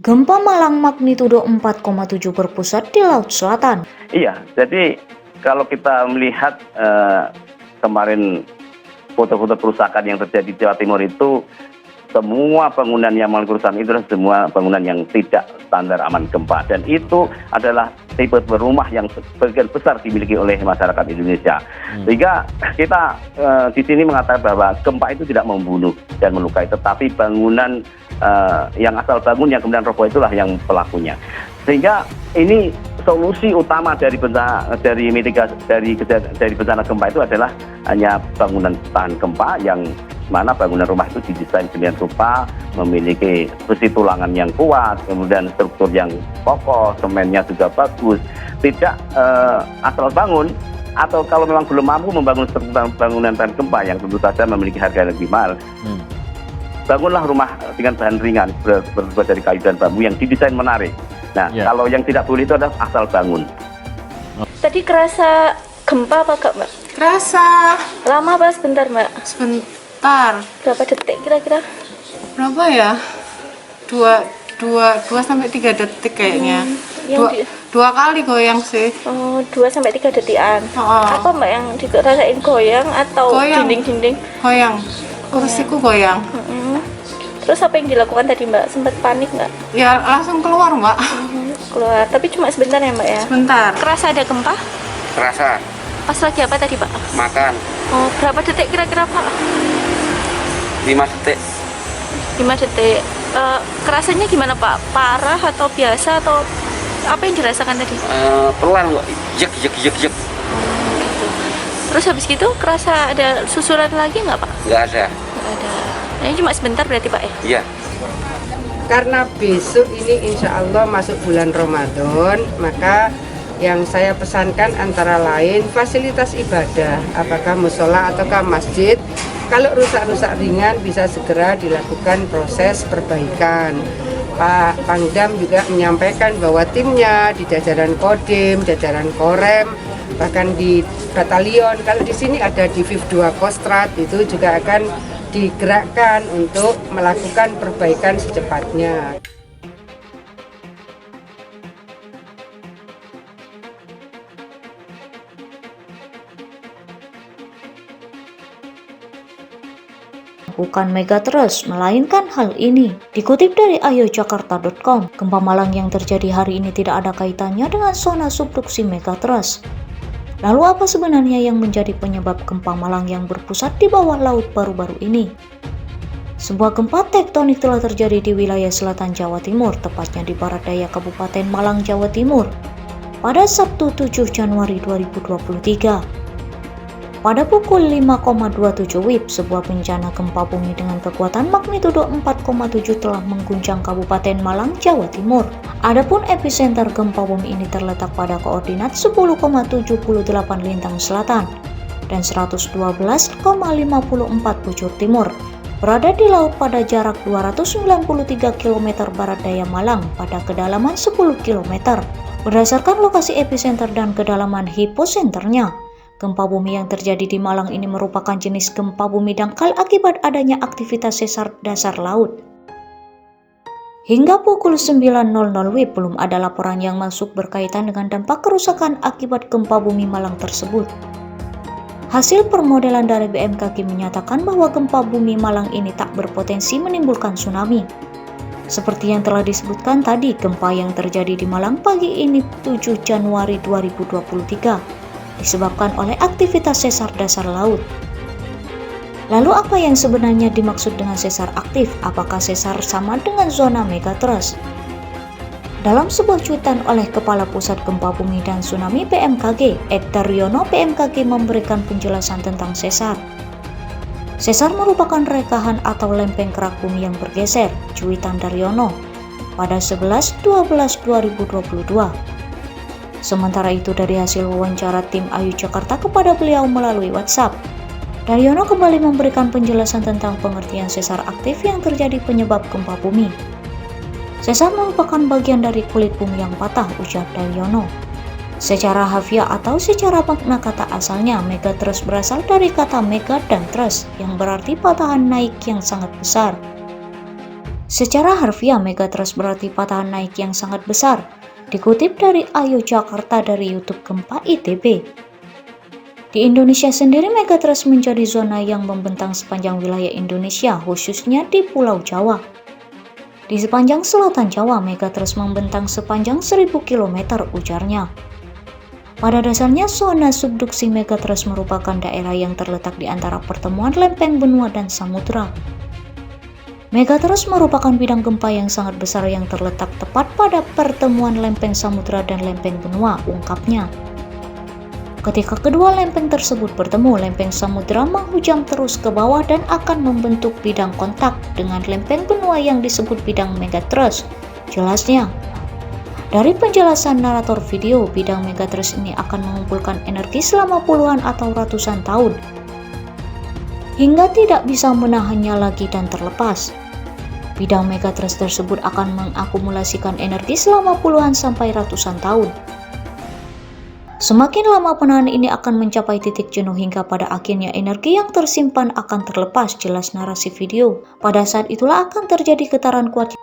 Gempa Malang magnitudo 4,7 berpusat di Laut Selatan. Iya, jadi kalau kita melihat kemarin foto-foto kerusakan yang terjadi di Jawa Timur itu, semua bangunan yang mengalami kerusakan itu adalah semua bangunan yang tidak standar aman gempa, dan itu adalah tipe rumah yang sebagian besar dimiliki oleh masyarakat Indonesia. Sehingga kita di sini mengatakan bahwa gempa itu tidak membunuh dan melukai, tetapi bangunan yang asal bangun yang kemudian roboh itulah yang pelakunya. Sehingga ini solusi utama dari mitigasi dari bencana gempa itu adalah hanya bangunan tahan gempa, yang mana bangunan rumah itu didesain sedemikian rupa, memiliki besi tulangan yang kuat, kemudian struktur yang kokoh, semennya juga bagus, tidak asal bangun, atau kalau memang belum mampu membangun struktur bangunan tahan gempa yang tentu saja memiliki harga yang lebih mahal, bangunlah rumah dengan bahan ringan berbuat dari kayu dan bambu yang didesain menarik. Nah, kalau yang tidak boleh itu adalah asal bangun. Tadi kerasa gempa apa enggak, Mbak? Kerasa. Lama apa sebentar, Mbak? Sebentar. Berapa detik kira-kira? Berapa ya? 2 sampai 3 detik kayaknya. Dua kali goyang sih. Oh, 2 sampai 3 detikan. Apa Mbak yang dirasain, goyang atau dinding-dinding? Goyang. Kursiku goyang. Terus apa yang dilakukan tadi, Mbak? Sempat panik nggak? Ya langsung keluar, Mbak. Keluar, tapi cuma sebentar ya, Mbak ya? Sebentar. Kerasa ada gempa? Kerasa. Pas lagi apa tadi, Pak? Makan. Oh, berapa detik kira-kira, Pak? 5 detik. 5 detik. Kerasanya gimana, Pak? Parah atau biasa atau apa yang dirasakan tadi? Pelan kok. Jek. Gitu. Terus habis gitu kerasa ada susulan lagi nggak, Pak? Nggak ada. Nggak ada. Ini cuma sebentar berarti, Pak ya? Iya. Karena besok ini insya Allah masuk bulan Ramadan, maka yang saya pesankan antara lain fasilitas ibadah, apakah musola ataukah masjid, kalau rusak-rusak ringan bisa segera dilakukan proses perbaikan. Pak Pangdam juga menyampaikan bahwa timnya di jajaran Kodim, jajaran Korem, bahkan di batalion, kalau di sini ada Diviv 2 Kostrad, itu juga akan digerakkan untuk melakukan perbaikan secepatnya. Bukan megatrust, melainkan hal ini. Dikutip dari ayojakarta.com, gempa Malang yang terjadi hari ini tidak ada kaitannya dengan zona subduksi megatrust. Lalu apa sebenarnya yang menjadi penyebab gempa Malang yang berpusat di bawah laut baru-baru ini? Sebuah gempa tektonik telah terjadi di wilayah selatan Jawa Timur, tepatnya di barat daya Kabupaten Malang, Jawa Timur, pada Sabtu 7 Januari 2023. Pada pukul 5,27 WIB, sebuah bencana gempa bumi dengan kekuatan magnitudo 4,7 telah mengguncang Kabupaten Malang, Jawa Timur. Adapun epicenter gempa bumi ini terletak pada koordinat 10,78 lintang selatan dan 112,54 bujur timur, berada di laut pada jarak 293 km barat daya Malang pada kedalaman 10 km. Berdasarkan lokasi epicenter dan kedalaman hiposenternya, gempa bumi yang terjadi di Malang ini merupakan jenis gempa bumi dangkal akibat adanya aktivitas sesar dasar laut. Hingga pukul 9.00 WIB belum ada laporan yang masuk berkaitan dengan dampak kerusakan akibat gempa bumi Malang tersebut. Hasil permodelan dari BMKG menyatakan bahwa gempa bumi Malang ini tak berpotensi menimbulkan tsunami. Seperti yang telah disebutkan tadi, gempa yang terjadi di Malang pagi ini 7 Januari 2023 disebabkan oleh aktivitas sesar dasar laut. Lalu apa yang sebenarnya dimaksud dengan sesar aktif? Apakah sesar sama dengan zona megatrust? Dalam sebuah cuitan oleh Kepala Pusat Gempa Bumi dan Tsunami BMKG, Ed Daryono, BMKG memberikan penjelasan tentang sesar. Sesar merupakan rekahan atau lempeng kerak bumi yang bergeser, cuitan Daryono, pada 11/12/2022. Sementara itu, dari hasil wawancara tim Ayu Jakarta kepada beliau melalui WhatsApp, Daryono kembali memberikan penjelasan tentang pengertian sesar aktif yang terjadi penyebab gempa bumi. Sesar merupakan bagian dari kulit bumi yang patah, ujar Daryono. Secara harfiah atau secara makna kata asalnya, megatrust berasal dari kata mega dan trust yang berarti patahan naik yang sangat besar. Secara harfiah, megatrust berarti patahan naik yang sangat besar. Dikutip dari Ayo Jakarta dari YouTube Gempa ITB. Di Indonesia sendiri, megatrust menjadi zona yang membentang sepanjang wilayah Indonesia, khususnya di Pulau Jawa. Di sepanjang selatan Jawa, megatrust membentang sepanjang 1000 km, ujarnya. Pada dasarnya, zona subduksi megatrust merupakan daerah yang terletak di antara pertemuan lempeng benua dan samudra. Megatrust merupakan bidang gempa yang sangat besar yang terletak tepat pada pertemuan lempeng samudra dan lempeng benua, ungkapnya. Ketika kedua lempeng tersebut bertemu, lempeng samudra menghujam terus ke bawah dan akan membentuk bidang kontak dengan lempeng benua yang disebut bidang megatrust, jelasnya. Dari penjelasan narator video, bidang megatrust ini akan mengumpulkan energi selama puluhan atau ratusan tahun, hingga tidak bisa menahannya lagi dan terlepas. Bidang megatrust tersebut akan mengakumulasikan energi selama puluhan sampai ratusan tahun. Semakin lama penahan ini akan mencapai titik jenuh hingga pada akhirnya energi yang tersimpan akan terlepas, jelas narasi video. Pada saat itulah akan terjadi getaran kuat